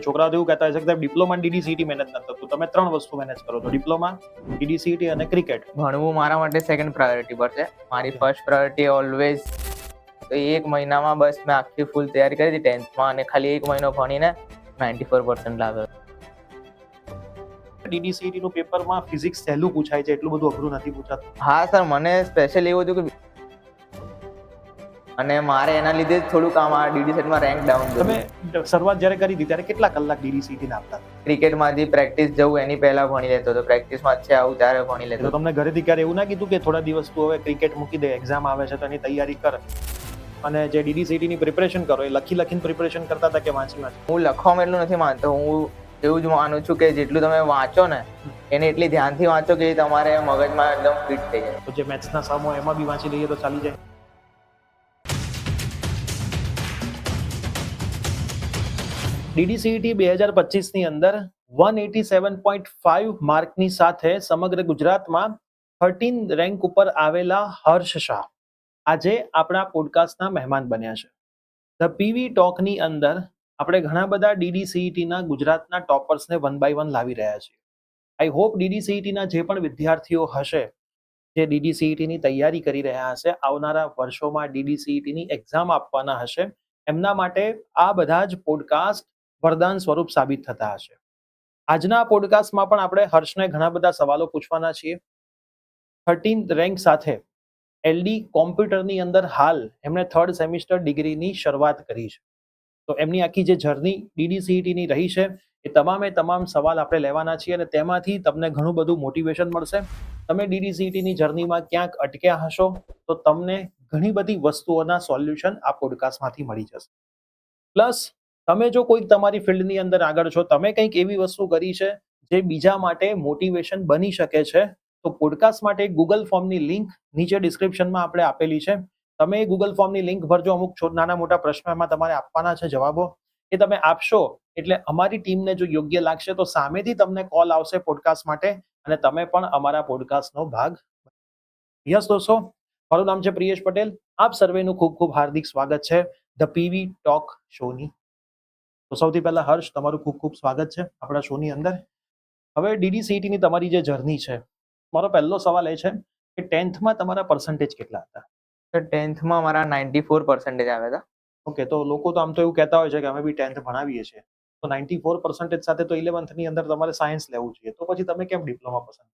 છોકરાઓ તો એવું કહેતા હોય છે કે સાહેબ ડિપ્લોમા ડીડીસીટી મેનેજ નથી થતું. તમે 3 વસ્તુ મેનેજ કરો છો, ડિપ્લોમા, ડીડીસીટી અને ક્રિકેટ. ભણવું મારા માટે સેકન્ડ પ્રાયોરિટી પર છે. મારી ફર્સ્ટ પ્રાયોરિટી ઓલવેઝ તો 1 મહિનામાં બસ મેં આખી ફૂલ તૈયારી કરી હતી 10th માં, અને ખાલી 1 મહિનો ભણીને 94% લાવ્યો. ડીડીસીટી નું પેપરમાં ફિઝિક્સ સહેલું પૂછાય છે, એટલું બધું અઘરું નથી પૂછાતું. હા સર, મને સ્પેશિયલ એવું હતું કે અને મારે એના લીધે જ થોડુંક આમ આ ડીડી સેટમાં રેન્ક ડાઉન તમે થયું. શરૂઆત જ્યારે કરી હતી ત્યારે કેટલા કલાક ડીડીસીટી ના આપતા? ક્રિકેટમાંથી પ્રેક્ટિસ જવું એની પહેલા ભણી લેતો હતો, પ્રેક્ટિસમાં છે આવું ત્યારે ભણી લેતો તો હતો. તમને ઘરેથી ક્યારે એવું ના કીધું કે થોડા દિવસ તું હવે ક્રિકેટ મૂકી દે, એક્ઝામ આવે છે તો એની તૈયારી કર, અને જે ડીડીસીટી ની પ્રિપરેશન કરો એ લખીને પ્રિપરેશન કરતા હતા કે વાંચી? હું લખવામાં એટલું નથી માનતો, હું એવું જ માનું છું કે જેટલું તમે વાંચો ને એને એટલી ધ્યાનથી વાંચો કે તમારે મગજમાં એકદમ ફિટ થઈ જાય. તો જે મેથ્સના સમ હોય એમાં બી વાંચી લઈએ તો ચાલી જાય. ડીડીસીટી 2025 ની અંદર 187.5 માર્કની સાથે સમગ્ર ગુજરાતમાં 13 રેન્ક ઉપર આવેલા હર્ષ શાહ આજે આપણા પોડકાસ્ટના મહેમાન બન્યા છે. ધ પીવી ટોકની અંદર આપણે ઘણા બધા ડીડીસીઈટીના ગુજરાતના ટોપર્સને 1 બાય 1 લાવી રહ્યા છીએ. આઈ હોપ ડીડીસીઈટીના જે પણ વિદ્યાર્થીઓ હશે, જે ડીડીસીઈટીની તૈયારી કરી રહ્યા હશે, આવનારા વર્ષોમાં ડીડીસીઈટીની એક્ઝામ આપવાના હશે, એમના માટે આ બધા જ પોડકાસ્ટ વરદાન સ્વરૂપ સાબિત થતા હશે. આજના પોડકાસ્ટમાં પણ આપણે હર્ષને ઘણા બધા સવાલો પૂછવાના છીએ. 13th રેન્ક સાથે એલડી કોમ્પ્યુટરની અંદર હાલ એમણે 3rd સેમિસ્ટર ડિગ્રીની શરૂઆત કરી છે. તો એમની આખી જે જર્ની ડીડીસીઈટીની રહી છે એ તમામ સવાલ આપણે લેવાના છીએ, અને તેમાંથી તમને ઘણું બધું મોટિવેશન મળશે. તમે ડીડીસીઈટીની જર્નીમાં ક્યાંક અટક્યા હશો તો તમને ઘણી બધી વસ્તુઓના સોલ્યુશન આ પોડકાસ્ટમાંથી મળી જશે. પ્લસ તમે જો કોઈક તમારી ફિલ્ડની અંદર આગળ છો, તમે કંઈક એવી વસ્તુ કરી છે જે બીજા માટે મોટિવેશન બની શકે છે, તો પોડકાસ્ટ માટે ગૂગલ ફોર્મની લિંક નીચે ડિસ્ક્રિપ્શનમાં આપણે આપેલી છે. તમે ગૂગલ ફોર્મની લિંક ભરજો. અમુક નાના મોટા પ્રશ્નો એમાં તમારે આપવાના છે, જવાબો એ તમે આપશો એટલે અમારી ટીમને જો યોગ્ય લાગશે તો સામેથી તમને કોલ આવશે પોડકાસ્ટ માટે, અને તમે પણ અમારા પોડકાસ્ટનો ભાગ. યસ દોસ્તો, મારું નામ છે પ્રિયેશ પટેલ. આપ સર્વેનું ખૂબ ખૂબ હાર્દિક સ્વાગત છે ધ પીવી ટોક શોની. તો સૌથી પહેલા હર્ષ, તમારું ખૂબ ખૂબ સ્વાગત છે આપણા શોની અંદર. હવે ડીડીસીઈટીની તમારી જે જર્ની છે, મારો પહેલો સવાલ એ છે કે 10th માં તમારા પર્સન્ટેજ કેટલા હતા? તો 10th માં મારા 94% આવ્યા હતા. ઓકે, તો લોકો તો આમ તો એવું કહેતા હોય છે કે અમે બી 10th ભણાવીએ છીએ, તો 94% સાથે તો 11th ની અંદર તમારે સાયન્સ લેવું જોઈએ, તો પછી તમે કેમ ડિપ્લોમા પસંદ?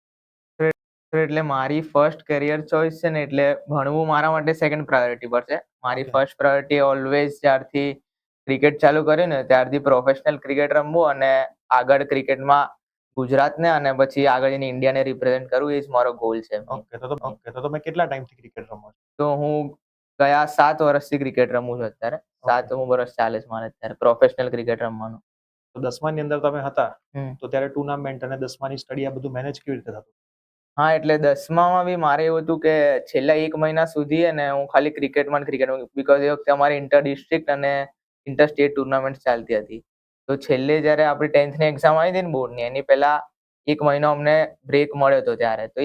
એટલે મારી ફર્સ્ટ કેરિયર ચોઇસ છે ને, એટલે ભણવું મારા માટે સેકન્ડ પ્રાયોરિટી પર છે. મારી ફર્સ્ટ પ્રાયોરિટી ઓલવેઝ જ્યારથી ક્રિકેટ ચાલુ કર્યું ને ત્યારથી પ્રોફેશનલ ક્રિકેટ રમવું અને આગળ ક્રિકેટમાં ગુજરાતને અને પછી આગળ જઈને ઇન્ડિયાને રિપ્રેઝેન્ટ કરવું, એ જ મારો ગોલ છે. ઓકે, તો તમે કેટલા ટાઈમથી ક્રિકેટ રમો છો? તો હું ગયા 7 વર્ષથી ક્રિકેટ રમું છું અત્યારે. 7મું વર્ષ ચાલે છે મારે અત્યારે પ્રોફેશનલ ક્રિકેટ રમવાનું. તો 10મા ની અંદર તમે હતા તો ત્યારે ટુર્નામેન્ટ અને 10મા ની સ્ટડી આ બધું મેનેજ કેવી રીતે થતું? હા, એટલે 10મામાં બી મારે એવું હતું કે છેલ્લા 1 મહિના સુધી અને હું ખાલી ક્રિકેટમાં બીકોઝ એ વખતે અમારી ઇન્ટર ડિસ્ટ્રિક્ટ અને ઇન્ટર સ્ટેટ ટુર્નામેન્ટ ચાલતી હતી. તો છેલ્લે જ્યારે આપણી 10th ની એક્ઝામ આવી હતી ને બોર્ડની, એની પહેલા 1 મહિનો અમને બ્રેક મળ્યો હતો ત્યારે. તો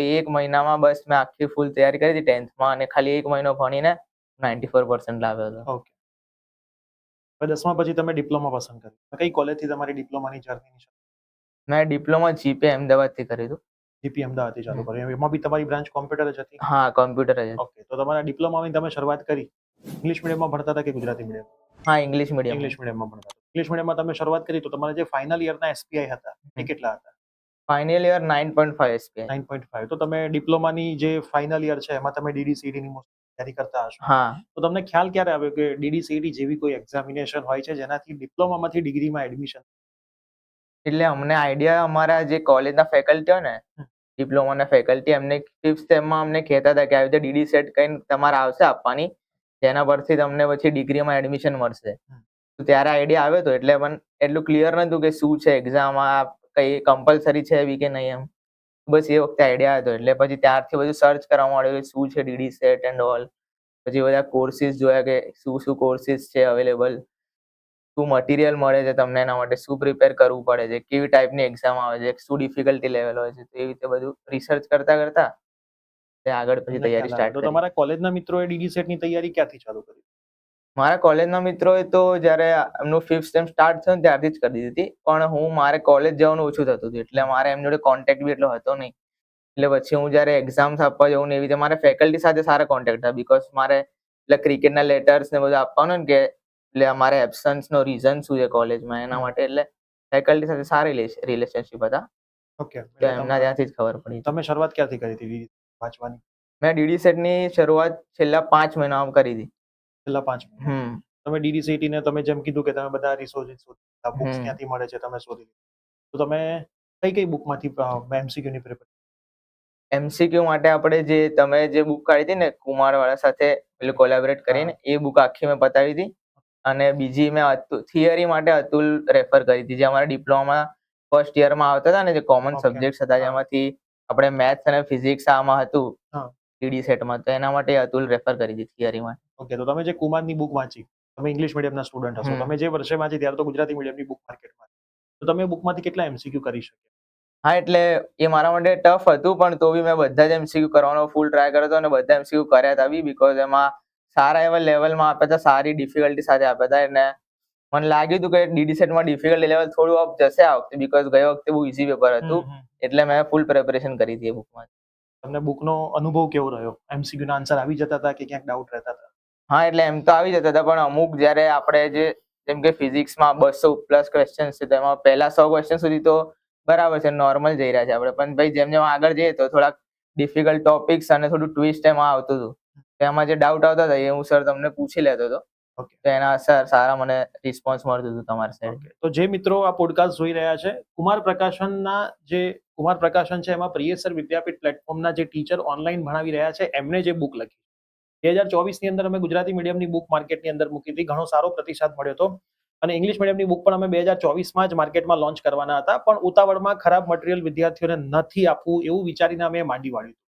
એ 1 મહિનામાં બસ મેં આખી ફૂલ તૈયારી કરી હતી 10th માં, અને ખાલી 1 મહિનો ભણીને 94% લાવ્યો હતો. ઓકે, હવે 10મા પછી તમે ડિપ્લોમા પસંદ કર્યું. કઈ કોલેજથી તમારી ડિપ્લોમાની જર્ની? મેં ડિપ્લોમા જીપે અમદાવાદથી કર્યું હતું. જીપી અમદાવાદથી ચાલુ કર્યું. એમાં બી તમારી બ્રાન્ચ કોમ્પ્યુટર જ હતી? હા, કોમ્પ્યુટર જ. ઓકે, તો તમારા ડિપ્લોમાની તમે શરૂઆત કરી ઇંગ્લિશ મીડિયમમાં ભણતા હતા કે ગુજરાતી મીડિયમ? હા, ઇંગ્લિશ મીડિયમ. ઇંગ્લિશ મીડિયમમાં ભણતા. ઇંગ્લિશ મીડિયમમાં તમે શરૂઆત કરી તો તમારા જે ફાઇનલ યરના એસપીઆઈ હતા એ કેટલા હતા? Final year 9.5 SPI. 9.5. તો તમે ડિપ્લોમાની જે ફાઇનલ યર છે એમાં તમે ડીડીસીઈટીની તૈયારી કરતા હશો. હા. તો તમને ખ્યાલ ક્યારે આવ્યો કે ડીડીસીઈટી જેવી કોઈ એક્ઝામિનેશન હોય છે જેનાથી ડિપ્લોમામાંથી ડિગ્રીમાં એડમિશન? એટલે અમને આઈડિયા અમારા જે કોલેજના ફેકલ્ટી હોય ને, ડિપ્લોમાના ફેકલ્ટી, એમને 5th સેમમાં અમને કહેતા હતા કે આવી રીતે ડીડી સેટ કઈ તમારે આવશે આપવાની, જેના પરથી તમને પછી ડિગ્રીમાં એડમિશન મળશે. તો ત્યારે આઈડિયા આવ્યો હતો, એટલે પણ એટલું ક્લિયર નતું કે શું છે એક્ઝામ, આ કઈ કમ્પલસરી છે એવી કે નહીં એમ. બસ એ વખતે આઈડિયા હતો, એટલે પછી ત્યારથી બધું સર્ચ કરવા માંડ્યું કે શું છે ડીડી સેટ એન્ડ ઓલ. પછી બધા કોર્સિસ જોયા કે શું કોર્સિસ છે અવેલેબલ, શું મટીરિયલ મળે છે તમને એના માટે, શું પ્રિપેર કરવું પડે છે, કેવી ટાઈપની એક્ઝામ આવે છે, શું ડિફિકલ્ટી લેવલ હોય છે. તો એવી રીતે બધું રિસર્ચ કરતા આગળ પછી તૈયારી સ્ટાર્ટ કરી. તો તમારા કોલેજના મિત્રોએ ડીડી સેટની તૈયારી ક્યાંથી ચાલુ કરી? મારા કોલેજના મિત્રોએ તો જ્યારે એમનું 5th સેમ સ્ટાર્ટ થયું ને ત્યારથી જ કરી દીધી હતી, પણ મારે કોલેજ જવાનું ઓછું થતું હતું એટલે મારે એમની જોડે કોન્ટેક્ટ બી એટલો હતો નહીં. એટલે પછી હું જ્યારે એક્ઝામ્સ આપવા જઉં ને એવી રીતે મારે ફેકલ્ટી સાથે સારા કોન્ટેક્ટ હતા, બીકોઝ મારે એટલે ક્રિકેટના લેટર્સ ને બધું આપવાનું ને કે એટલે અમારે એબ્સન્સનો રીઝન શું છે કોલેજમાં એના માટે, એટલે ફેકલ્ટી સાથે સારી રિલેશનશિપ હતા. ઓકે, તો એમના ત્યાંથી જ ખબર પડી. તમે શરૂઆત ક્યાંથી કરી હતી વાંચવાની? મેં ડીડી સેટની શરૂઆત છેલ્લા 5 મહિનામાં કરી હતી. છેલ્લા 5 મહિના તમે DDCET ને તમે જેમ કીધું કે તમે બધા રિસોર્સિસ શોધી, બુક્સ ક્યાંથી મળે છે તમે શોધી લીધી, તો તમે કઈ બુકમાંથી MCQ ની પ્રિપેર? MCQ માટે આપણે તમે જે બુક કાઢી હતી ને કુમારવાળા સાથે પેલું કોલેબોરેટ કરીને, એ બુક આખી મેં પતાવી હતી. અને બીજી મેં થિયરી માટે અતુલ રેફર કરી હતી, જે અમારા ડિપ્લોમા ફર્સ્ટ યરમાં આવતા હતા ને, જે કોમન સબ્જેક્ટ્સ હતા જેમાંથી આપણે મેથ્સ અને ફિઝિક્સ આમાં હતું ડીડી સેટમાં, તો એના માટે અતુલ રેફર કરી હતી થિયરીમાં. ઓકે, તો તમે જે કુમારની બુક વાંચી, તમે ઇંગ્લિશ મીડિયમના સ્ટુડન્ટ હશો, તમે જે વર્ષે વાંચી ત્યારે તો ગુજરાતી મીડિયમની બુક માર્કેટમાં, તો તમે બુકમાંથી કેટલા MCQ કરી શકે? હા, એટલે એ મારા માટે ટફ હતું, પણ તો બી મેં બધા જ MCQ કરવાનો ફૂલ ટ્રાય કર્યો હતો અને બધા MCQ કર્યા હતા બી, બીકોઝ એમાં સારા એવા લેવલમાં આપ્યા હતા, સારી ડિફિકલ્ટી સાથે આપ્યા હતા. એટલે મને લાગ્યું હતું કે ડીડી સેટમાં ડિફિકલ્ટી લેવલ થોડું અપ જશે આ વખતે, બીકોઝ ગઈ વખતે બહુ ઇઝી પેપર હતું, એટલે મેં ફૂલ પ્રિપેરેશન કરી હતી એ બુકમાં. તમને બુકનો અનુભવ કેવો રહ્યો? MCQ ના આન્સર આવી જતા હતા કે ક્યાંક ડાઉટ રહેતા હતા? હા, એટલે એમ તો આવી જતા હતા, પણ અમુક જ્યારે આપણે જેમ કે ફિઝિક્સમાં 200+ ક્વેશ્ચન્સ છે, તો એમાં પહેલા 100 ક્વેશ્ચન સુધી તો બરાબર છે, નોર્મલ જઈ રહ્યા છે આપણે, પણ ભાઈ જેમ જેમ આગળ જઈએ તો થોડાક ડિફિકલ્ટ ટોપિક્સ અને થોડું ટ્વિસ્ટ એમાં આવતું હતું. એમાં જે ડાઉટ આવતા હતા એ હું સર તમને પૂછી લેતો હતો, તો એના સર સારા મને રિસ્પોન્સ મળતું હતું તમારી સાઈડ. તો જે મિત્રો આ પોડકાસ્ટ જોઈ રહ્યા છે, કુમાર પ્રકાશન છે, એમાં પ્રિયસર વિદ્યાપીઠ પ્લેટફોર્મના જે ટીચર ઓનલાઈન ભણાવી રહ્યા છે, એમને જે બુક લખી 2024 ની અંદર અમે ગુજરાતી મીડિયમની બુક માર્કેટની અંદર મૂકી હતી, ઘણો સારો પ્રતિસાદ મળ્યો હતો. અને ઇંગ્લિશ મીડિયમની બુક પણ અમે 2024માં જ માર્કેટમાં લોન્ચ કરવાના હતા, પણ ઉતાવળમાં ખરાબ મટીરિયલ વિદ્યાર્થીઓને નથી આપવું એવું વિચારીને અમે માંડી વાળ્યું.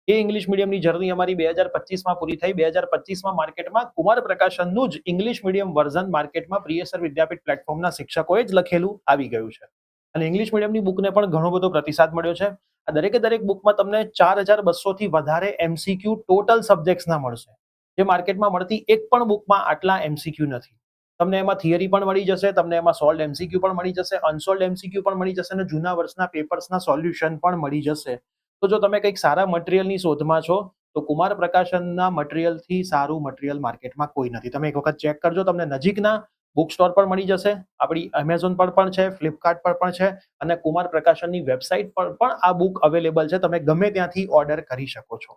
એ ઇંગ્લિશ મીડિયમની જર્ની અમારી 2025માં પૂરી થઈ. 2025માં માર્કેટમાં કુમાર પ્રકાશનનું જ ઇંગ્લિશ મીડિયમ વર્ઝન માર્કેટમાં પ્રિયસર વિદ્યાપીઠ પ્લેટફોર્મના શિક્ષકોએ જ લખેલું આવી ગયું છે. અને ઇંગ્લિશ મીડિયમની બુકને પણ ઘણો બધો પ્રતિસાદ મળ્યો છે. આ દરેક બુકમાં તમને 4200 થી વધારે MCQ ટોટલ સબ્જેક્ટ્સના મળશે, જે માર્કેટમાં મળતી એક પણ બુકમાં આટલા MCQ નથી. તમને એમાં થિયરી પણ મળી જશે, તમને એમાં સોલ્ડ MCQ પણ મળી જશે, અનસોલ્ડ MCQ પણ મળી જશે, અને જૂના વર્ષના પેપર્સના સોલ્યુશન પણ મળી જશે. તો જો તમે કંઈક સારા મટીરિયલની શોધમાં છો, તો કુમાર પ્રકાશનના મટીરિયલથી સારું મટીરિયલ માર્કેટમાં કોઈ નથી. તમે એક વખત ચેક કરજો, તમને નજીકના બુક સ્ટોર પર મળી જશે, આપણી એમેઝોન પર પણ છે, ફ્લિપકાર્ટ પર પણ છે, અને કુમાર પ્રકાશનની વેબસાઇટ પર પણ આ બુક અવેલેબલ છે. તમે ગમે ત્યાંથી ઓર્ડર કરી શકો છો.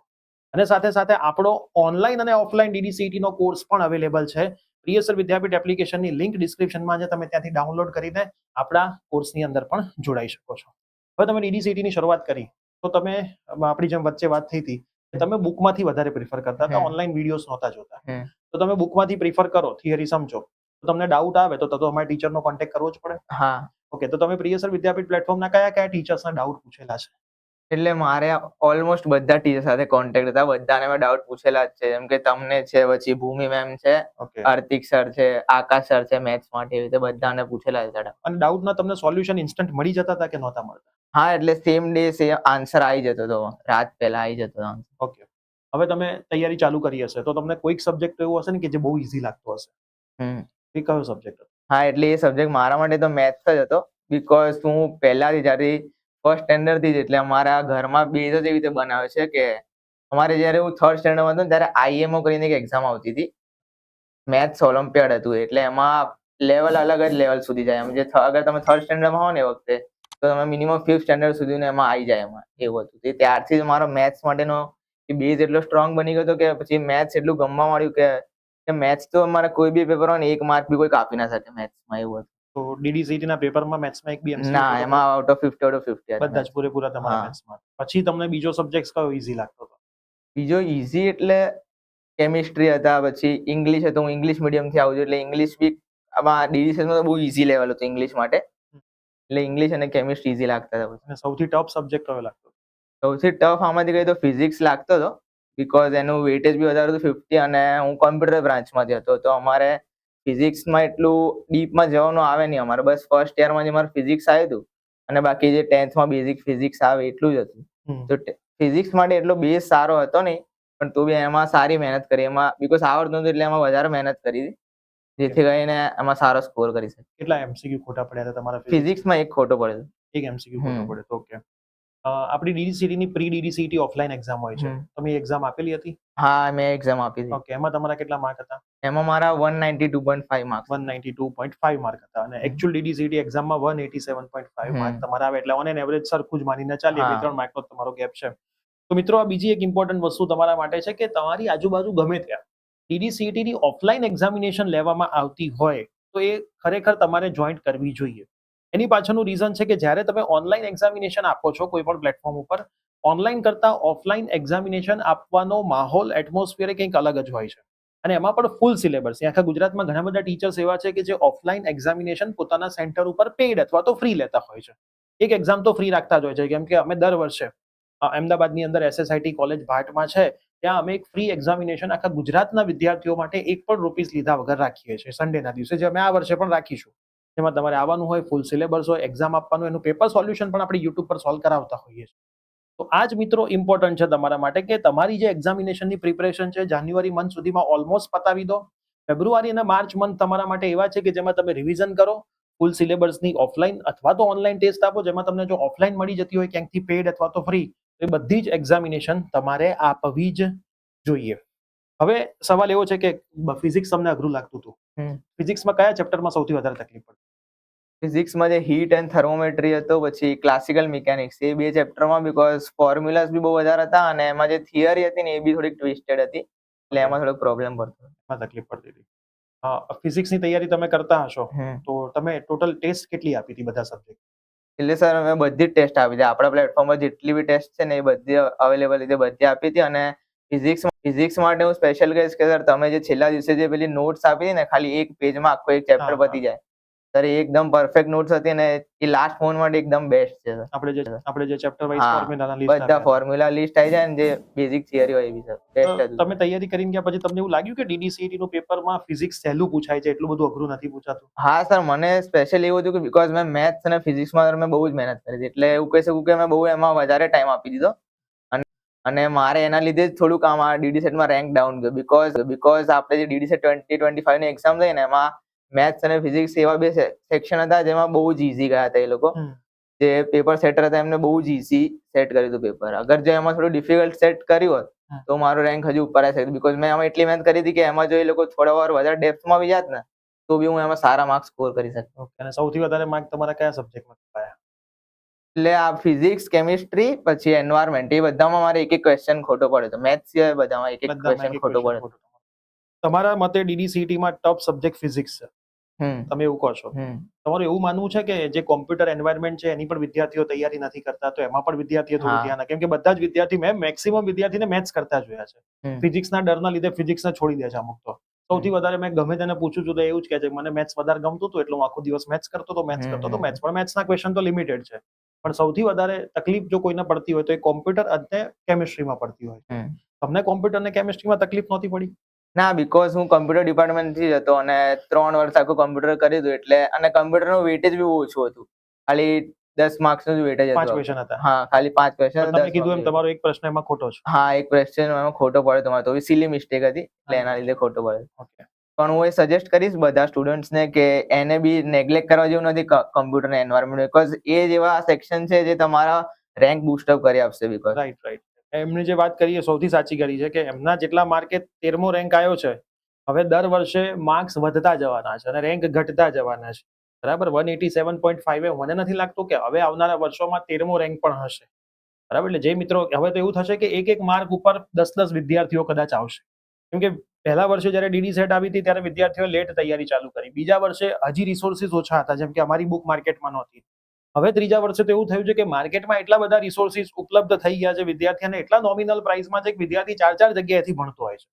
અને સાથે સાથે આપણો ઓનલાઈન અને ઓફલાઈન DDCET નો કોર્સ પણ અવેલેબલ છે. પ્રિયસર વિદ્યાપીઠ એપ્લિકેશનની લિંક ડિસ્ક્રિપ્શનમાં છે, તમે ત્યાંથી ડાઉનલોડ કરીને આપણા કોર્સની અંદર પણ જોડાઈ શકો છો. હવે તમે DDCET ની શરૂઆત કરી, તો તમે આપણી જેમ વચ્ચે વાત થઈ હતી કે તમે બુકમાંથી વધારે પ્રિફર કરતા હતા, ઓનલાઈન વિડીયોઝ નહોતા જોતા. તો તમે બુકમાંથી પ્રિફર કરો, થિયરી સમજો, તો તમને ડાઉટ આવે તો અમારા ટીચરનો કોન્ટેક્ટ કરવો જ પડે. હા. ઓકે, તો તમે પ્રિયસર વિદ્યાપીઠ પ્લેટફોર્મના કયા ટીચર્સના ડાઉટ પૂછેલા છે? એટલે મારે ઓલમોસ્ટ બધા ટીચર સાથે કોન્ટેક્ટ હતા, બધાને મેં ડાઉટ પૂછેલા જ છે, જેમ કે તમને છે, પછી ભૂમિ મેમ છે, હાર્દિક સર છે, આકાશ સર છે મેથ્સ માટે, એવી રીતે બધાને પૂછેલા છે. અને ડાઉટના તમને સોલ્યુશન ઇન્સ્ટન્ટ મળી જતા હતા કે નહોતા મળતા? હા, એટલે સેમ ડે આન્સર આવી જતો હતો, રાત પહેલા આવી જતો હતો. ઓકે, હવે તમે તૈયારી ચાલુ કરી હશે, તો તમને કોઈક સબ્જેક્ટ એવો હશે ને કે જે બહુ ઈઝી લાગતો હશે? એ કયો સબ્જેક્ટ હતો? હા, એટલે એ સબ્જેક્ટ મારા માટે તો મેથ્સ જ હતો, બીકોઝ હું પહેલાથી જ્યારે ફર્સ્ટ સ્ટેન્ડર્ડથી જ, એટલે અમારા ઘરમાં બેઝ જ એવી રીતે બનાવ્યો છે કે અમારે જ્યારે હું થર્ડ સ્ટેન્ડર્ડમાં હતો ત્યારે IMO કરીને એક એક્ઝામ આવતી હતી, મેથ્સ ઓલિમ્પિયાડ હતું, એટલે એમાં લેવલ અલગ જ લેવલ સુધી જાય. અગર તમે થર્ડ સ્ટેન્ડર્ડમાં હો ને એ વખતે, તો તમે મિનિમમ 5th સ્ટેન્ડર્ડ સુધીનું એમાં આવી જાય, એમાં એવું હતું. ત્યારથી જ મારો મેથ્સ માટેનો બેઝ એટલો સ્ટ્રોંગ બની ગયો હતો કે પછી મેથ્સ એટલું ગમવા માંડ્યું કે મેથ્સ તો અમારે કોઈ બી પેપર હોય ને 1 માર્ક બી કોઈ કાપી ના શકે મેથ્સમાં, એવું હતું. તો DDCET ના પેપરમાં મેથ્સમાં એક બી MCQ ના, એમાં આઉટ ઓફ 50 બધા જ પૂરેપૂરા તમારા મેથ્સમાં. પછી તમને બીજો સબ્જેક્ટ કયો ઈઝી લાગતો હતો? બીજો ઈઝી એટલે કેમિસ્ટ્રી હતા, પછી ઇંગ્લિશ હતું. હું ઇંગ્લિશ મીડિયમથી આવું છું, એટલે ઇંગ્લિશ બી આમાં DDCET બહુ ઈઝી લેવલ હતું ઇંગ્લિશ માટે, એટલે ઇંગ્લિશ અને કેમિસ્ટ્રી ઈઝી લાગતા હતા. અને સૌથી ટફ સબ્જેક્ટ કયો લાગતો? સૌથી ટફ આમાંથી કહીએ તો ફિઝિક્સ લાગતો હતો, બીકોઝ એનું વેટેજ બી વધારે હતું 50, અને હું કોમ્પ્યુટર બ્રાન્ચમાંથી હતો, તો અમારે ફિઝિક્સમાં એટલું ડીપમાં જવાનું આવે નહીં. અમારે બસ ફર્સ્ટ યરમાં જ અમારે ફિઝિક્સ આવ્યું હતું, અને બાકી જે 10thમાં બેઝિક ફિઝિક્સ આવે એટલું જ હતું. તો ફિઝિક્સ માટે એટલો બેઝ સારો હતો નહીં, પણ તો બી એમાં સારી મહેનત કરી, એમાં બીકોઝ આવડતું હતું એટલે એમાં વધારે મહેનત કરી હતી. જેથી કરીને એમાં સારો સ્કોર કરી શકે. કેટલા એમસીક્યુ ખોટા પડ્યા હતા તમારા ફિઝિક્સમાં એક ખોટો પડ્યો. એક એમસીક્યુ ખોટો હમ. પડ્યો? ઓકે. આપણી ડીડીસીટી ની પ્રી ડીડીસીટી ઓફલાઈન એક્ઝામ હોય છે, તમે એક્ઝામ આપેલી હતી? હા, મેં એક્ઝામ આપી હતી. ઓકે, એમાં તમારા કેટલા માર્ક હતા? એમાં મારા 192.5 માર્ક્સ. 192.5 માર્ક હતા અને એકચ્યુઅલ ડીડીસીટી એક્ઝામમાં 187.5 માર્ક તમારા આવે, એટલે ઓન એન એવરેજ સરખું જ માનીને ચાલીએ, 2-3 માર્કનો તમારો ગેપ છે. તો મિત્રો, આ બીજી એક ઇમ્પોર્ટન્ટ વસ્તુ તમારા માટે છે કે તમારી આજુબાજુ ગમે ત્યાં ડીડીસીટી ની ઓફલાઈન એક્ઝામિનેશન લેવામાં આવતી હોય તો એ ખરેખર તમારે જોઈન્ટ કરવી જોઈએ. એની પાછળનું રીઝન છે કે જ્યારે તમે ઓનલાઈન એક્ઝામિનેશન આપો છો કોઈ પણ પ્લેટફોર્મ ઉપર, ઓનલાઈન કરતા ઓફલાઈન એક્ઝામિનેશન આપવાનો માહોલ, એટમોસ્ફિયર કંઈક અલગ જ હોય છે. અને એમાં પણ ફૂલ સિલેબસ. આખા ગુજરાતમાં ઘણા બધા ટીચર્સ એવા છે કે જે ઓફલાઈન એક્ઝામિનેશન પોતાના સેન્ટર ઉપર પેઇડ અથવા તો ફ્રી લેતા હોય છે. એક એક્ઝામ તો ફ્રી રાખતા જ હોય છે, કેમ કે અમે દર વર્ષે અમદાવાદની અંદર SSIT કોલેજ ભાટમાં છે, ત્યાં અમે એક ફ્રી એક્ઝામિનેશન આખા ગુજરાતના વિદ્યાર્થીઓ માટે ₹1 લીધા વગર રાખીએ છીએ સન્ડેના દિવસે, જે અમે આ વર્ષે પણ રાખીશું. જેમાં તમારે આવવાનું હોય, ફૂલ સિલેબસ હોય, એક્ઝામ આપવાનું, એનું પેપર સોલ્યુશન પણ આપણે યુટ્યુબ પર સોલ્વ કરાવતા હોઈએ છીએ. તો આ જ મિત્રો ઇમ્પોર્ટન્ટ છે તમારા માટે કે તમારી જે એક્ઝામિનેશનની પ્રિપરેશન છે જાન્યુઆરી મંથ સુધીમાં ઓલમોસ્ટ પતાવી દો. ફેબ્રુઆરી અને માર્ચ મંથ તમારા માટે એવા છે કે જેમાં તમે રિવિઝન કરો, ફૂલ સિલેબસની ઓફલાઈન અથવા તો ઓનલાઈન ટેસ્ટ આપો. જેમાં તમને જો ઓફલાઈન મળી જતી હોય ક્યાંકથી પેડ અથવા તો ફ્રી, તો એ બધી જ એક્ઝામિનેશન તમારે આપવી જ જોઈએ. હવે સવાલ એવો છે કે ફિઝિક્સ તમને અઘરું લાગતું હતું, ફિઝિક્સમાં કયા ચેપ્ટરમાં સૌથી વધારે તકલીફ પડી? ફિઝિક્સમાં જે હીટ એન્ડ થર્મોમેટ્રી હતો, પછી ક્લાસિકલ મિકેનિક્સ, એ બે ચેપ્ટરમાં બીકોઝ ફોર્મ્યુલાસ બી બહુ વધારે હતા અને એમાં જે થિયરી હતી ને એ બી થોડીક ટ્વિસ્ટેડ હતી, એટલે એમાં થોડો પ્રોબ્લેમ પડતો. એમાં તકલીફ પડતી હતી. ફિઝિક્સની તૈયારી તમે કરતા હશો તો તમે ટોટલ ટેસ્ટ કેટલી આપી હતી બધા સબ્જેક્ટ? એટલે સર અમે બધી જ ટેસ્ટ આપી હતી. આપણા પ્લેટફોર્મ પર જેટલી બી ટેસ્ટ છે ને એ બધી અવેલેબલ હતી, બધી આપી હતી. અને ફિઝિક્સ માટે હું સ્પેશિયલ કહીશ કે સર તમે જે છેલ્લા દિવસે જે પેલી નોટ્સ આપી હતી ને, ખાલી એક પેજમાં આખો એક ચેપ્ટર પતી જાય, સર એ એકદમ પરફેક્ટ નોટ્સ હતી અને એ લાસ્ટ ફોન માટે એકદમ બેસ્ટ છે. આપણે જે ચેપ્ટર વાઇઝ ફોર્મ્યુલાના લિસ્ટ બધા ફોર્મ્યુલા લિસ્ટ આવી જાય ને જે બેઝિક થિયરી હોય એવી સર બેસ્ટ હતું. તમે તૈયારી કરીને ગયા પછી તમને એવું લાગ્યું કે DDCET નું પેપરમાં ફિઝિક્સ સહેલું પૂછાય છે, એટલું બધું અઘરું નથી પૂછાતું? હા સર, મને સ્પેશિયલી એવું હતું કે બીકોઝ મેં મેથ્સ અને ફિઝિક્સમાં મેં બહુ જ મહેનત કરી હતી, એટલે એવું કહી શકું કે મેં બહુ એમાં વધારે ટાઈમ આપી દીધો. અને મારે એના લીધે જ થોડુંક આમ DDSET માં રેન્ક ડાઉન ગયો, બીકોઝ આપણે જે DDSET 2025 ની એક્ઝામ થઈ ને એમાં મેથ્સ અને ફિઝિક્સ એવા બે સેક્શન હતા જેમાં બહુ જ ઈઝી ગયા હતા. એ લોકો જે પેપર સેટર હતા એમને બહુ જ ઈઝી સેટ કર્યું હતું પેપર. અગર જો એમાં થોડું ડિફિકલ્ટ સેટ કર્યું હોત તો મારો રેન્ક હજુ ઉપર આવી શકતો, બીકોઝ મેં એમાં એટલી મહેનત કરી હતી કે એમાં જો એ લોકો થોડા વાર વધારે ડેપ્થમાં આવી જાત ને તો બી હું એમાં સારા માર્ક્સ સ્કોર કરી શકતો. અને સૌથી વધારે માર્ક તમારા કયા સબ્જેક્ટમાં આવ્યા? એટલે આ ફિઝિક્સ, કેમિસ્ટ્રી, પછી એન્વાયરમેન્ટ, એ બધામાં મારે એક એક ક્વેશ્ચન ખોટો પડ્યો હતો. મેથ્સ સિવાય બધામાં એક એક ક્વેશ્ચન ખોટો પડ્યો. તમારા મતે DDCET માં ટોપ સબ્જેક્ટ ફિઝિક્સ છે, તમે એવું કહો છો? તમારું એવું માનવું છે કે જે કોમ્પ્યુટર એન્વાયરમેન્ટ છે એની પણ વિદ્યાર્થીઓ તૈયારી નથી કરતા, તો એમાં પણ વિદ્યાર્થીઓ થોડું ધ્યાન, કેમ કે બધા જ વિદ્યાર્થી, મેં મેક્સિમમ વિદ્યાર્થીને મેથ્સ કરતા જોયા છે. ફિઝિક્સના ડરના લીધે ફિઝિક્સને છોડી દે છે અમુક તો. સૌથી વધારે મેં ગમે તેને પૂછું છું તો એવું જ કહે છે મને મેથ્સ વધારે ગમતું હતું એટલે હું આખો દિવસ મેથ્સ કરતો હતો. પણ મેથ્સના ક્વેશ્ચન તો લિમિટેડ છે. પણ સૌથી વધારે તકલીફ જો કોઈને પડતી હોય તો એ કોમ્પ્યુટર અને કેમિસ્ટ્રીમાં પડતી હોય. તમને કોમ્પ્યુટર અને કેમિસ્ટ્રીમાં તકલીફ નહોતી પડી? ના, બીકોઝ હું કમ્પ્યુટર ડિપાર્ટમેન્ટથી જ હતો અને 3 વર્ષ આખું કમ્પ્યુટર કરી દીધું, એટલે અને કમ્પ્યુટરનું વેટેજ બી બહુ ઓછું હતું, ખાલી 10 માર્ક્સનું જ વેટેજ હતું. 5 ક્વેશ્ચન હતા? હા, ખાલી 5 ક્વેશ્ચન. તમે કીધું એમ તમારો એક પ્રશ્ન એમાં ખોટો છે. હા, એક ક્વેશ્ચન એમાં ખોટો પડ્યો તમારો, તો સિલી મિસ્ટેક હતી એટલે એના લીધે ખોટો પડ્યો. ઓકે. પણ હું એ સજેસ્ટ કરીશ બધા સ્ટુડન્ટ્સને કે એને બી નેગ્લેક્ટ કરવા જેવું નથી કમ્પ્યુટર અને એન્વાયરમેન્ટ, બીકોઝ એ જેવા સેક્શન છે જે તમારા રેન્ક બૂસ્ટ અપ કરી આપશે. Because right. એમની જે વાત કરી એ સૌથી સાચી કરી છે કે એમના જેટલા માર્કે 13મો રેન્ક આવ્યો છે, હવે દર વર્ષે માર્ક્સ વધતા જવાના છે અને રેન્ક ઘટતા જવાના છે. બરાબર, 187.5 મને નથી લાગતું કે હવે આવનારા વર્ષોમાં 13મો રેન્ક પણ હશે. બરાબર, એટલે જે મિત્રો, હવે તો એવું થશે કે એક માર્ક ઉપર 10 વિદ્યાર્થીઓ કદાચ આવશે. કેમ કે પહેલા વર્ષે જ્યારે DDSET આવી હતી ત્યારે વિદ્યાર્થીઓ લેટ તૈયારી ચાલુ કરી. બીજા વર્ષે હજી રિસોર્સિસ ઓછા હતા, જેમ કે અમારી બુક માર્કેટમાં નહોતી. હવે ત્રીજા વર્ષે તો એવું થયું છે કે માર્કેટમાં એટલા બધા રિસોર્સિસ ઉપલબ્ધ થઈ ગયા છે વિદ્યાર્થીઓને, એટલા નોમિનલ પ્રાઇસમાં છે કે વિદ્યાર્થી 4 જગ્યાએથી ભણતો હોય છે.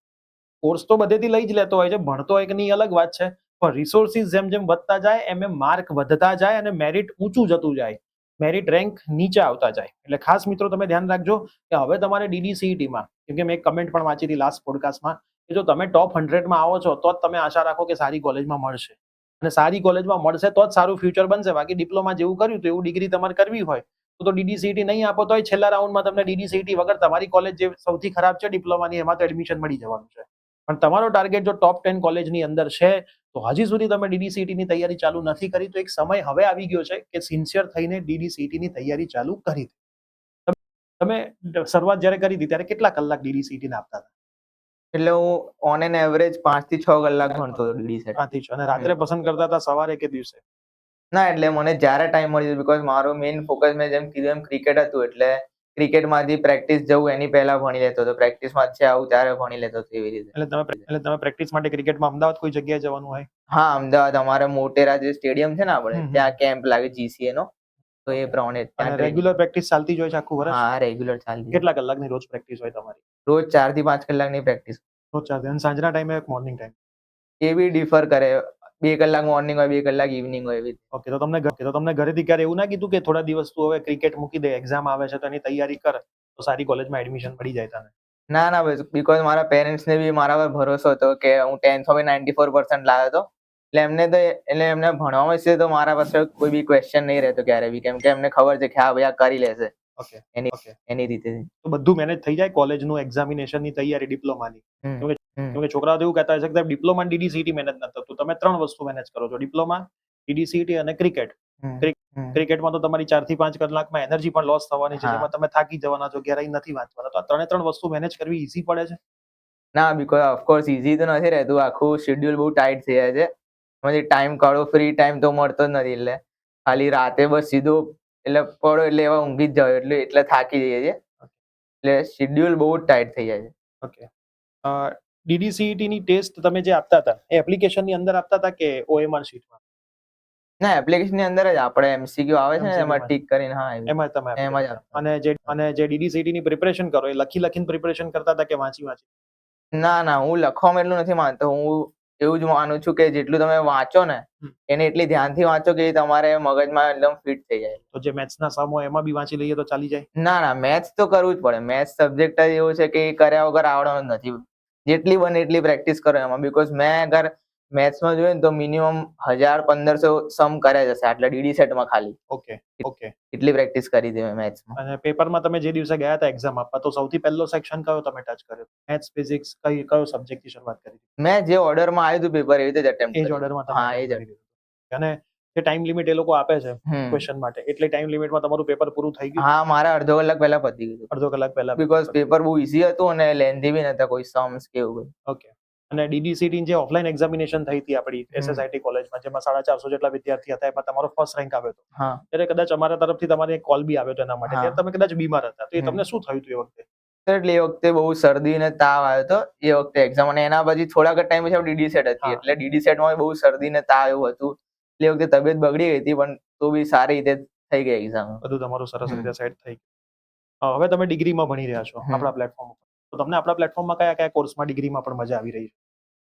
કોર્સ તો બધેથી લઈ જ લેતો હોય છે, ભણતો એકની અલગ વાત છે, પણ રિસોર્સિસ જેમ જેમ વધતા જાય એમ માર્ક વધતા જાય અને મેરિટ ઊંચું જતું જાય, મેરિટ રેન્ક નીચે આવતા જાય. એટલે ખાસ મિત્રો તમે ધ્યાન રાખજો કે હવે તમારે DDCET-માં, કેમ કે મેં એક કમેન્ટ પણ વાંચી હતી લાસ્ટ પોડકાસ્ટમાં, કે જો તમે ટોપ 100માં આવો છો તો જ તમે આશા રાખો કે સારી કોલેજમાં મળશે, અને સારી કોલેજમાં મળશે તો જ સારું ફ્યુચર બનશે. બાકી ડિપ્લોમા જેવું કર્યું તો એવું ડિગ્રી તમારે કરવી હોય તો DDCET નહીં આપો તોય છેલ્લા રાઉન્ડમાં તમને DDCET વગર તમારી કોલેજ જે સૌથી ખરાબ છે ડિપ્લોમાની એમાં તો એડમિશન મળી જવાનું છે. પણ તમારો ટાર્ગેટ જો ટોપ 10 કોલેજની અંદર છે તો હજી સુધી તમે DDCET ની તૈયારી ચાલુ નથી કરી તો એક સમય હવે આવી ગયો છે કે સિન્સિયર થઈને DDCET ની તૈયારી ચાલુ કરી દે. તમે શરૂઆત જ્યારે કરી હતી ત્યારે કેટલા કલાક DDCET ના આપતા હતા? એટલે હું ઓન એન એવરેજ 5 થી 6 કલાક ભણતો હતો ડીડી સેટ. 5 થી 6 અને રાત્રે પસંદ કરતા હતા સવારે કે દિવસે? ના એટલે મને જ્યારે ટાઈમ મળી બીકોઝ મારો મેઇન ફોકસ મેં જેમ કીધું એમ ક્રિકેટ હતું એટલે ક્રિકેટમાંથી પ્રેક્ટિસ જવું એની પહેલા ભણી લેતો હતો. પ્રેક્ટિસમાં છે આવું ત્યારે ભણી લેતો હતો એવી રીતે. એટલે તમે પ્રેક્ટિસ માટે ક્રિકેટમાં અમદાવાદ કોઈ જગ્યાએ જવાનું હોય? હા, અમદાવાદ અમારે મોટેરા જે સ્ટેડિયમ છે ને આપણે હમ, હમ. ત્યાં કેમ્પ લાગે GCA નો, તો એ પ્રમાણે અને ત્યાં રેગ્યુલર પ્રેક્ટિસ ચાલતી જ હોય છે આખું વર્ષ? હા રેગ્યુલર ચાલતી. કેટલા કલાકની રોજ પ્રેક્ટિસ હોય તમારી? રોજ 4 થી 5 કલાકની પ્રેક્ટિસ. રોજ ચાલતી અને સાંજના ટાઈમે મોર્નિંગ ટાઈમ? એ બી ડિફર કરે, 2 કલાક મોર્નિંગ હોય 2 કલાક ઇવનિંગ હોય એવી. ઓકે, તો તમને ઘરેથી ક્યારે એવું ના કીધું કે થોડા દિવસ તું હવે ક્રિકેટ મૂકી દે, એક્ઝામ આવે છે તો એની તૈયારી કર તો સારી કોલેજમાં એડમિશન મળી જાય તને? ના ના બીકોઝ મારા પેરેન્ટ્સને બી મારા પર ભરોસો હતો કે હું 10th માં 94% લાવ્યો હતો એટલે એમને ભણવામાં છે તો મારા પાસે કોઈ બી ક્વેશ્ચન નહીં રહેતો ક્યારે બી, કેમ કે એમને ખબર છે કે હા ભાઈ આ કરી લેશે. ઓકે, એની રીતે. તો બધું મેનેજ થઈ જાય કોલેજનું એક્ઝામિનેશનની તૈયારી ડિપ્લોમાની? કેમ કે છોકરાઓ તો એવું કહેતા હોય છે કે ડિપ્લોમા DDCET મહેનત નથી થતું, તમે 3 વસ્તુ મેનેજ કરો છો, ડિપ્લોમા, DDCET અને ક્રિકેટ. ક્રિકેટમાં તો તમારી 4 થી 5 કલાકમાં એનર્જી પણ લોસ થવાની છે, જેમાં તમે થાકી જવાના છો, ઘેરાઈ નથી વાંચવાના, તો આ 3 વસ્તુ મેનેજ કરવી ઈઝી પડે છે? ના બીકોઝ ઓફકોર્સ ઈઝી તો નથી રહેતું, આખું શેડ્યુલ બહુ ટાઈટ થઈ જાય છે. એમાંથી ટાઈમ કાઢો, ફ્રી ટાઈમ તો મળતો જ નથી, એટલે ખાલી રાતે બસ સીધો એટલે પડો એટલે એવા ઊંઘી જ જાવ એટલે થાકી જઈએ છીએ, એટલે શેડ્યુલ બહુ જ ટાઈટ થઈ જાય છે. ઓકે, DDCET ની ટેસ્ટ તમે જે આપતા હતા એ એપ્લિકેશનની અંદર આપતા હતા કે OMR શીટમાં? ના એપ્લિકેશનની અંદર જ આપણે MCQ આવે છે ને MCQ એમાં ટિક કરીને, હા એમાં તમે એમાં જ આપતા. અને જે DDCET ની પ્રિપરેશન કરો એ લખીને પ્રિપરેશન કરતા હતા કે વાંચી? ના હું લખવામાં એટલું નથી માનતો, હું એવું જ માનું છું કે જેટલું તમે વાંચો ને એને એટલી ધ્યાનથી વાંચો કે તમારે મગજમાં એકદમ ફિટ થઈ જાય. તો જે મેથ્સના સમ હોય એમાં બી વાંચી લઈએ તો ચાલી જાય? ના મેથ્સ તો કરવું જ પડે, મેથ્સ સબ્જેક્ટ જ એવો છે કે એ કર્યા વગર આવડવાનો જ નથી. જેટલી બને એટલી પ્રેક્ટિસ કરો એમાં, બીકોઝ મેં અગર મેથ્સમાં જોઈએ ને તો મિનિમમ 1000-1500 સમ કર્યા જશે આટલા DD સેટમાં ખાલી. ઓકે. એટલી પ્રેક્ટિસ કરી દે મેથ્સમાં. અને પેપરમાં તમે જે દિવસે ગયા હતા એક્ઝામ આપવા તો સૌથી પહેલો સેક્શન કયો તમે ટચ કર્યો? મેથ્સ, ફિઝિક્સ, કયો સબ્જેક્ટથી શરૂઆત કરી? મેં જે ઓર્ડરમાં આવ્યું હતું પેપર એવી રીતે જ અટેમ્પ્ટ એ જ કર્યું. ઓર્ડરમાં હા, તમે એ જ. કરી દીધું. અને જે ટાઈમ લિમિટ એ લોકો આપે છે ક્વેશ્ચન માટે, એટલે ટાઈમ લિમિટમાં તમારું પેપર પૂરું થઈ ગયું? હા, મારે અડધો કલાક પહેલા પતી ગયું. અડધો કલાક પહેલા? બીકોઝ પેપર બહુ ઈઝી હતું અને લેન્ધી બી નતા કોઈ સમ્સ કે એવું. ઓકે. અને DDCET ની જે ઓફલાઈન એક્ઝામિનેશન થઈ હતી આપણી SSIT કોલેજમાં, જેમાં 450 જેટલા વિદ્યાર્થી હતા, એમાં તમારો ફર્સ્ટ રેન્ક આવ્યો હતો. હા. ત્યારે કદાચ અમારા તરફથી તમારે એક કોલ બી આવ્યો હતો એના માટે, ત્યારે તમે કદાચ બીમાર હતા, તો એ તમને શું થયું હતું એ વખતે? એટલે એ વખતે બહુ શરદી અને તાવ આવ્યો હતો એ વખતે એક્ઝામ, અને એના પછી થોડાક ટાઈમ પછી DD સેટ હતી, એટલે DD સેટમાં બહુ શરદી ને તાવ એવું હતું, એટલે એ વખતે તબિયત બગડી ગઈ હતી, પણ તો બી સારી રીતે થઈ ગઈ એક્ઝામ. બધું તમારું સરસ રીતે સેટ થઈ ગયું. હવે તમે ડિગ્રીમાં ભણી રહ્યા છો આપણા પ્લેટફોર્મ ઉપર, તો તમને આપણા પ્લેટફોર્મમાં કયા કોર્સમાં ડિગ્રીમાં પણ મજા આવી રહી છે?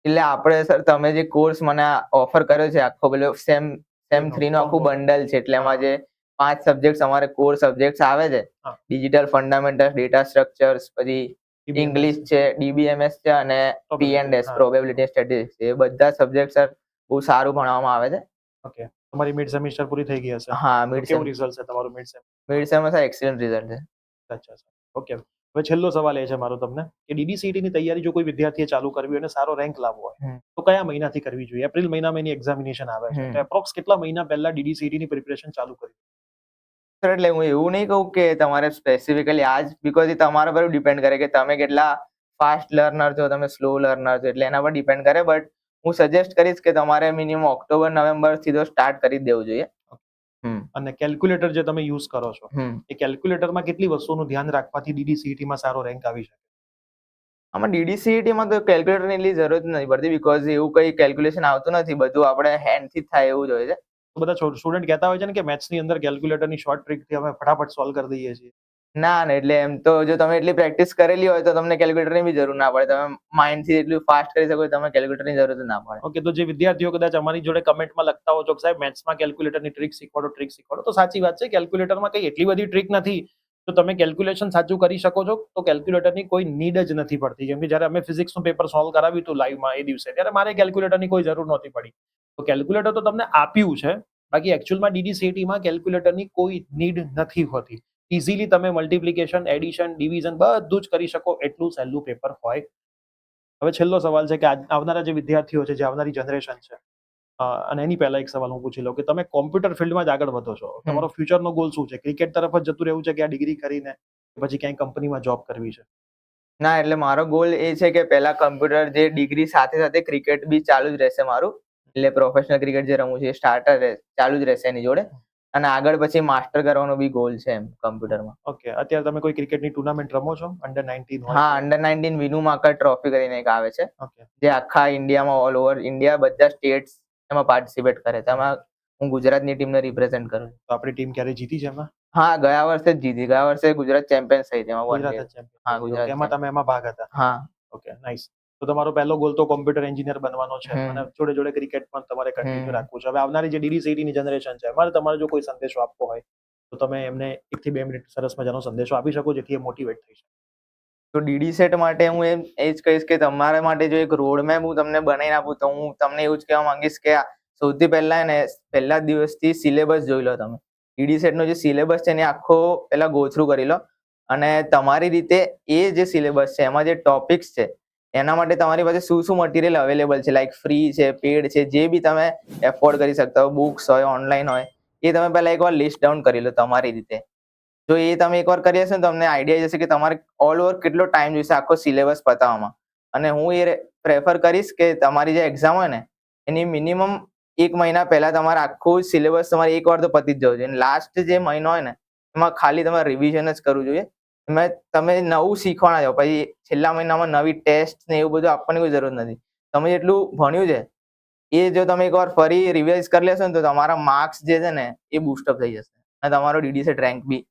એટલે આપણે સર તમે જે કોર્સ મને ઓફર કર્યો છે આખો પેલો સેમ 3 નો આખું બંડલ છે, એટલે એમાં જે 5 સબ્જેક્ટ અમારે કોર સબ્જેક્ટ આવે છે, ડિજિટલ ફંડામેન્ટલ્સ, ડેટા સ્ટ્રક્ચર્સ, પછી ઇંગ્લિશ છે, DBMS છે અને P&S પ્રોબેબિલિટી સ્ટેટિસ્ટિક્સ, એ બધા સબ્જેક્ટ સર બહુ સારું ભણવામાં આવે છે. ઓકે. તમારી મિડ સેમિસ્ટર પૂરી થઈ ગઈ હશે? હા, મિડ કેવું રિઝલ્ટ છે તમારું mid sem? Mid sem sir excellent result છે. અચ્છા. ઓકે. હવે છેલ્લો સવાલ એ છે મારો તમને કે DDCET ની તૈયારી જો કોઈ વિદ્યાર્થીએ ચાલુ કરવી હોય અને સારો રેન્ક લાવવો હોય તો કયા મહિનાથી કરવી જોઈએ? એપ્રિલ મહિનામાં એની એક્ઝામિનેશન આવે છે, તો એપ્રોક્સ કેટલા મહિના પહેલા DDCET ની પ્રિપરેશન ચાલુ કરવી? સર એટલે હું એવું નહીં કહું કે તમારે સ્પેસિફિકલી આજ, બીકોઝ એ તમારા પર ડિપેન્ડ કરે કે તમે કેટલા ફાસ્ટ લર્નર છો, તમે સ્લો લર્નર છો, એટલે એના પર ડિપેન્ડ કરે, બટ હું સજેસ્ટ કરીશ કે તમારે મિનિમમ ઓક્ટોબર-નવેમ્બર થી તો સ્ટાર્ટ કરી દેવું જોઈએ. અને કેલ્ક્યુલેટર જે તમે યુઝ કરો છો એ કેલ્ક્યુલેટરમાં કેટલી વસ્તુનું ધ્યાન રાખવાથી DDCET માં સારો રેન્ક આવી શકે? આમાં DDCET માં તો કેલ્ક્યુલેટરની એટલી જરૂર નથી પડતી, બીકોઝ એવું કઈ કેલ્ક્યુલેશન આવતું નથી, બધું આપણે હેન્ડથી જ થાય એવું જ હોય છે. તો બધા સ્ટુડન્ટ કહેતા હોય છે ને કે મેથ્સની અંદર કેલ્ક્યુલેટરની શોર્ટ ટ્રિકથી અમે ફટાફટ સોલ્વ કરી દઈએ છીએ. ના એટલે એમ તો જો તમે એટલી પ્રેક્ટિસ કરેલી હોય તો તમને કેલ્ક્યુલેટરની બી જરૂર ના પડે, તમે માઇન્ડથી એટલું ફાસ્ટ કરી શકો, તમે કેલ્ક્યુલેટરની જરૂર ના પડે. ઓકે, તો જે વિદ્યાર્થીઓ કદાચ અમારી જોડે કમેન્ટમાં લખતા હો છો કે સાહેબ મેથ્સમાં કેલ્ક્યુલેટરની ટ્રિક શીખવાડો, તો સાચી વાત છે, કેલ્ક્યુલેટરમાં કઈ એટલી બધી ટ્રિક નથી, તો તમે કેલ્ક્યુલેશન સાચું કરી શકો છો, તો કેલ્ક્યુલેટરની કોઈ નીડ જ નથી પડતી. જેમ કે જ્યારે અમે ફિઝિક્સનું પેપર સોલ્વ કરાવ્યું હતું લાઈવમાં એ દિવસે, ત્યારે મારે કેલ્ક્યુલેટરની કોઈ જરૂર નહોતી પડી. તો કેલ્ક્યુલેટર તો તમને આપ્યું છે, બાકી એકચ્યુઅલમાં DDCET કેલ્ક્યુલેટરની કોઈ નીડ નથી હોતી. ઇઝીલી તમે મલ્ટિપ્લિકેશન, એડિશન, ડિવિઝન બધું જ કરી શકો એટલું સહેલું પેપર હોય. હવે છેલ્લો સવાલ છે કે આવનારા જે વિદ્યાર્થીઓ છે, જે આવનારી જનરેશન છે, અને એની પહેલા એક સવાલ હું પૂછી લઉં કે તમે કોમ્પ્યુટર ફિલ્ડમાં જ આગળ વધો છો, તમારો ફ્યુચરનો ગોલ શું છે? ક્રિકેટ તરફ જ જતું રહેવું છે કે આ ડિગ્રી કરીને પછી ક્યાંય કંપનીમાં જોબ કરવી છે? ના, એટલે મારો ગોલ એ છે કે પહેલા કમ્પ્યુટર જે ડિગ્રી સાથે સાથે ક્રિકેટ બી ચાલુ જ રહેશે મારું, એટલે પ્રોફેશનલ ક્રિકેટ જે રમું છું એ સ્ટાર્ટર ચાલુ જ રહેશે એની જોડે, અને આગળ પછી માસ્ટર કરવાનો બી ગોલ છે એમ કમ્પ્યુટરમાં. ઓકે, અત્યારે તમે કોઈ ક્રિકેટની ટુર્નામેન્ટ રમો છો? અંડર 19 હોય? હા, અંડર 19 વિનુ માકર ટ્રોફી કરીને એક આવે છે, ઓકે, જે આખા ઇન્ડિયામાં ઓલ ઓવર ઇન્ડિયા બધા સ્ટેટ્સ એમાં પાર્ટિસિપેટ કરે છે. એમાં હું ગુજરાતની ટીમને રિપ્રેઝેન્ટ કરું છું. તો આપણી ટીમ ક્યારે જીતી છે એમાં? હા, ગયા વર્ષે જ જીતી. ગયા વર્ષે ગુજરાત ચેમ્પિયન્સ થઈ એમાં વન ગુજરાત ડે. જ ચેમ્પિયન. હા, ગુજરાત એમાં તમે એમાં ભાગ હતા? હા. Okay, nice. તો તમારો પહેલો ગોલ તો કોમ્પ્યુટર એન્જિનિયર બનવાનો છે અને જોડે જોડે ક્રિકેટ પણ તમારે કન્ટિન્યુ રાખવું છે. હવે આવનારી જે DD-CET ની જનરેશન છે, એમાં તમારે જો કોઈ સંદેશો આપવો હોય તો તમે એમને 1 થી 2 મિનિટ સરસ મજાનો સંદેશો આપી શકો જેથી એ મોટિવેટ થઈ શકે. તો DD સેટ માટે હું એ જ કહીશ કે તમારા માટે જો એક રોડ મેપ હું તમને બનાવીને આપું તો હું તમને એવું જ કહેવા માંગીશ કે સૌથી પહેલા ને પહેલા દિવસથી સિલેબસ જોઈ લો તમે. DD સેટ નો જે સિલેબસ છે એને આખો પહેલા ગો થ્રુ કરી લો, અને તમારી રીતે એ જે સિલેબસ છે એમાં જે ટોપિક્સ છે એના માટે તમારી પાસે શું શું મટીરિયલ અવેલેબલ છે, લાઈક ફ્રી છે, પેડ છે, જે બી તમે એફોર્ડ કરી શકતા હો, બુક્સ હોય, ઓનલાઈન હોય, એ તમે પહેલા એકવાર લિસ્ટ ડાઉન કરી લો તમારી રીતે. જો એ તમે એકવાર કરી હશે ને તો તમને આઈડિયા જશે કે તમારે ઓલ ઓવર કેટલો ટાઈમ જોઈશે આખો સિલેબસ પતાવવામાં. અને હું એ પ્રેફર કરીશ કે તમારી જે એક્ઝામ હોય ને એની મિનિમમ 1 મહિના પહેલા તમારે આખું સિલેબસ તમારે એકવાર તો પતી જ જવું જોઈએ. લાસ્ટ જે મહિનો હોય ને એમાં ખાલી તમારે રિવિઝન જ કરવું જોઈએ. એમાં તમે નવું શીખવાના જાઓ, પછી છેલ્લા મહિનામાં નવી ટેસ્ટ ને એવું બધું આપવાની કોઈ જરૂર નથી. તમે જેટલું ભણ્યું છે એ જો તમે એકવાર ફરી રિવાઇઝ કરી લેશો ને તો તમારા માર્ક્સ જે છે ને એ બૂસ્ટઅપ થઈ જશે અને તમારો DD સેટ રેન્ક બી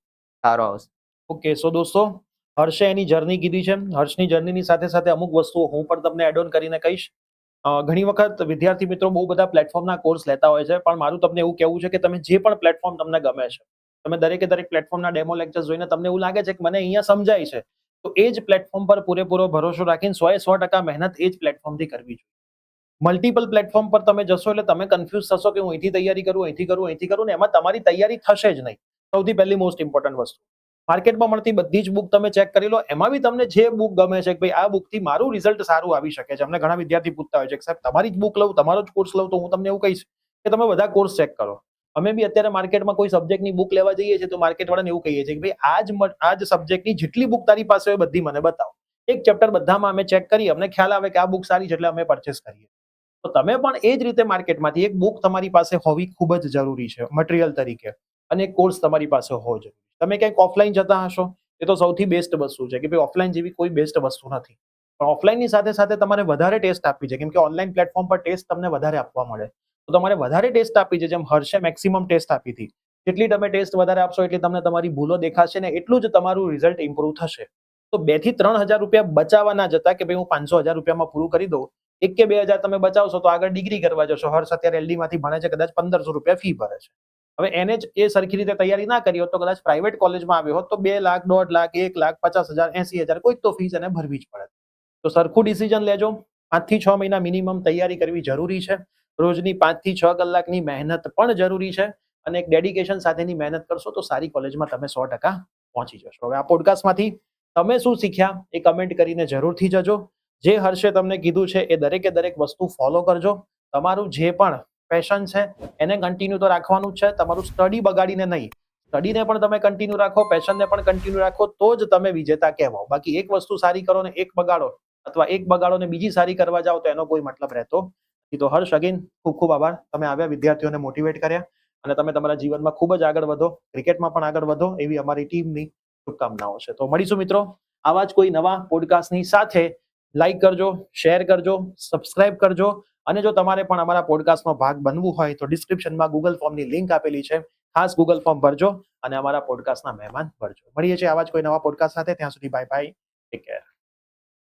સારો આવશે. ઓકે, સો દોસ્તો, હર્ષે એની જર્ની કીધી છે. હર્ષની જર્નીની સાથે સાથે અમુક વસ્તુઓ હું પણ તમને એડ ઓન કરીને કહીશ. ઘણી વખત વિદ્યાર્થી મિત્રો બહુ બધા પ્લેટફોર્મના કોર્સ લેતા હોય છે, પણ મારું તમને એવું કહેવું છે કે તમે જે પણ પ્લેટફોર્મ તમને ગમે છે, તમે દરેકે દરેક પ્લેટફોર્મના ડેમો લેક્ચર્સ જોઈને તમને એવું લાગે છે કે મને અહીંયા સમજાય છે, તો એ જ પ્લેટફોર્મ પર પૂરેપૂરો ભરોસો રાખીને 100% મહેનત એ જ પ્લેટફોર્મથી કરવી જોઈએ. મલ્ટિપલ પ્લેટફોર્મ પર તમે જશો એટલે તમે કન્ફ્યુઝ થશો કે હું અહીંથી તૈયારી કરું, અહીંથી કરું, ને એમાં તમારી તૈયારી થશે જ નહીં. સૌથી પહેલી મોસ્ટ ઇમ્પોર્ટન્ટ વસ્તુ, માર્કેટમાં મળતી બધી જ બુક તમે ચેક કરી લો, એમાં બી તમને જે બુક ગમે છે કે ભાઈ આ બુકથી મારું રિઝલ્ટ સારું આવી શકે છે. અમને ઘણા વિદ્યાર્થી પૂછતા હોય છે કે સાહેબ તમારી જ બુક લઉં, તમારો જ કોર્સ લઉં? તો હું તમને એવું કહીશ કે તમે બધા કોર્સ ચેક કરો. અમે બી અત્યારે માર્કેટમાં કોઈ સબ્જેક્ટની બુક લેવા જઈએ છીએ તો માર્કેટવાળાને એવું કહીએ છીએ કે ભાઈ આ જ સબ્જેક્ટની જેટલી બુક તારી પાસે હોય બધી મને બતાવો. એક ચેપ્ટર બધામાં અમે ચેક કરી, અમને ખ્યાલ આવે કે આ બુક સારી છે એટલે અમે પરચેસ કરીએ. તો તમે પણ એ જ રીતે માર્કેટમાંથી એક બુક તમારી પાસે હોવી ખૂબ જ જરૂરી છે મટીરિયલ તરીકે, અને એક કોર્સ તમારી પાસે હોવો જરૂરી. તમે ક્યાંક ઓફલાઈન જતા હશો, એ તો સૌથી બેસ્ટ વસ્તુ છે કે ભાઈ ઓફલાઈન જેવી કોઈ બેસ્ટ વસ્તુ નથી. પણ ઓફલાઈનની સાથે સાથે તમારે વધારે ટેસ્ટ આપવી છે, કેમ કે ઓનલાઈન પ્લેટફોર્મ પર ટેસ્ટ તમને વધારે આપવા મળે. તો તમારે વધારે ટેસ્ટ આપવી છે. જેમ હર્ષે મેક્સિમમ ટેસ્ટ આપી હતી, જેટલી તમે ટેસ્ટ વધારે આપશો એટલી તમને તમારી ભૂલો દેખાશે ને એટલું જ તમારું રિઝલ્ટ ઇમ્પ્રુવ થશે. તો 2 થી 3,000 રૂપિયા બચાવવા ના જતા કે ભાઈ હું 500,000 રૂપિયામાં પૂરું કરી દઉં, 1 કે 2,000 તમે બચાવશો તો આગળ ડિગ્રી કરવા જશો. હર્ષ અત્યારે LD માંથી ભણે છે, કદાચ 1,500 રૂપિયા ફી ભરે છે. હવે એને જ એ સરખી રીતે તૈયારી ના કરી હોત તો કદાચ પ્રાઇવેટ કોલેજમાં આવ્યો હોત તો 2 લાખ, 1.5 લાખ, 1 લાખ, 50,000, 80,000 કોઈક તો ફીસ એને ભરવી જ પડે. તો સરખું ડિસિઝન લેજો. 5 થી 6 મહિના મિનિમમ તૈયારી કરવી જરૂરી છે. રોજની 5 થી 6 કલાકની મહેનત પણ જરૂરી છે, અને એક ડેડિકેશન સાથેની મહેનત કરશો તો સારી કોલેજમાં તમે 100% પહોંચી જશો. હવે આ પોડકાસ્ટમાંથી તમે શું શીખ્યા એ કમેન્ટ કરીને જરૂરથી જજો. જે હર્ષે તમને કીધું છે એ દરેકે દરેક વસ્તુ ફોલો કરજો. તમારું જે પણ પેશન છે એને કન્ટિન્યુ તો રાખવાનું જ છે, તમારું સ્ટડી બગાડીને નહીં. સ્ટડીને પણ તમે કન્ટિન્યુ રાખો, પેશનને પણ કન્ટિન્યુ રાખો, તો જ તમે વિજેતા કહેવાઓ. બાકી એક વસ્તુ સારી કરો ને એક બગાડો, અથવા એક બગાડો ને બીજી સારી કરવા જાઓ તો એનો કોઈ મતલબ રહેતો નથી. તો હર્ષ, અગેન ખૂબ ખૂબ આભાર. તમે આવ્યા, વિદ્યાર્થીઓને મોટિવેટ કર્યા, અને તમે તમારા જીવનમાં ખૂબ જ આગળ વધો, ક્રિકેટમાં પણ આગળ વધો એવી અમારી ટીમની શુભકામનાઓ છે. તો મળીશું મિત્રો આવા જ કોઈ નવા પોડકાસ્ટની સાથે. લાઈક કરજો, શેર કરજો, સબસ્ક્રાઇબ કરજો, અને જો તમારે પણ અમારા પોડકાસ્ટનો ભાગ બનવું હોય તો ડિસ્ક્રિપ્શનમાં ગૂગલ ફોર્મની લિંક આપેલી છે. ખાસ ગૂગલ ફોર્મ ભરજો અને અમારા પોડકાસ્ટના મહેમાન ભરજો. મળીએ છીએ આવા જ કોઈ નવા પોડકાસ્ટ સાથે. ત્યાં સુધી બાય બાય, ટેક કેર.